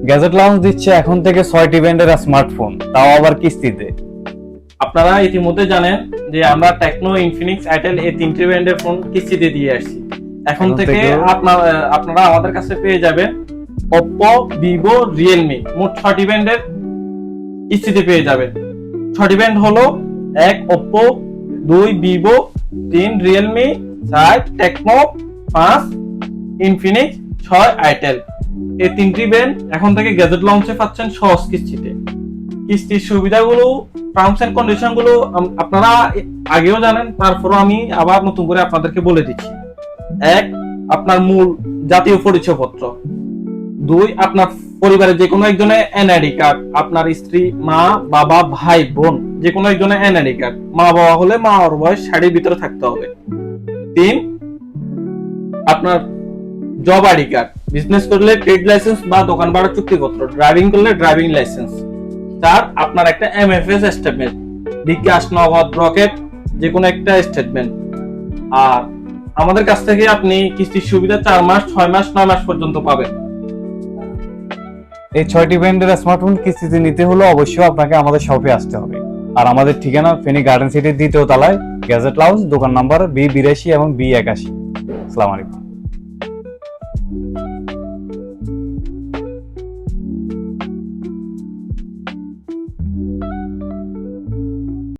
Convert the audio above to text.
Gadget lounge দিচ্ছে এখন থেকে 6টি ব্র্যান্ডের স্মার্টফোন, তাও আবার কিস্তিতে। আপনারা ইতিমধ্যে জানেন যে আমরা টেকনো, ইনফিনিক্স, আইটেল এই তিনটি ব্র্যান্ডের ফোন কিস্তিতে দিয়ে আসছি। এখন থেকে আপনারা আমাদের কাছে পেয়ে যাবেন Oppo, Vivo, Realme, মোট 6টি ব্র্যান্ডের কিস্তিতে পেয়ে যাবেন। 6টি ব্র্যান্ড হলো 1 Oppo, 2 Vivo, 3 Realme, 4 Tecno, 5 Infinix, 6 Itel। এই তিনটি ব্র্যান্ড এখন থেকে গ্যাজেট লঞ্চে পাচ্ছেন সহজ কিস্তিতে। কিস্তির সুবিধাগুলো, টার্মস এন্ড কন্ডিশন গুলো আপনারা আগেও জানেন, তারপরও আমি আবার নতুন করে আপনাদেরকে বলে দিচ্ছি। 1, আপনার মূল জাতীয় পরিচয়পত্র। 2, আপনার পরিবারের যে কোনো একজনের এনআইডি কার্ড, আপনার স্ত্রী, মা, বাবা, ভাই, বোন যে কোনো একজনের এনআইডি কার্ড। মা বাবা হলে মা ওর বয়স 60 ভিতরে থাকতে হবে। 3, আপনার জব আইডি কার্ড, বিজনেস করলে ট্রেড লাইসেন্স বা দোকান ভাড়া চুক্তিপত্র, ড্রাইভিং করলে ড্রাইভিং লাইসেন্স। 4, আপনার একটা এমএফএস স্টেটমেন্ট, বিকাশ, নগদ, রকেট যে কোনো একটা স্টেটমেন্ট। আর আমাদের কাছ থেকে আপনি কিস্তির সুবিধা 4 মাস, 6 মাস, 9 মাস পর্যন্ত পাবেন। এই 6টি ব্র্যান্ডের স্মার্টফোন কিস্তিতে নিতে হলে অবশ্যই আপনাকে আমাদের শপে আসতে হবে। আর আমাদের ঠিকানা ফেনী গার্ডেন সিটির 2য় তলায়, গ্যাজেট লাউঞ্জ, দোকান নাম্বার B82 এবং B81। আসসালামু আলাইকুম।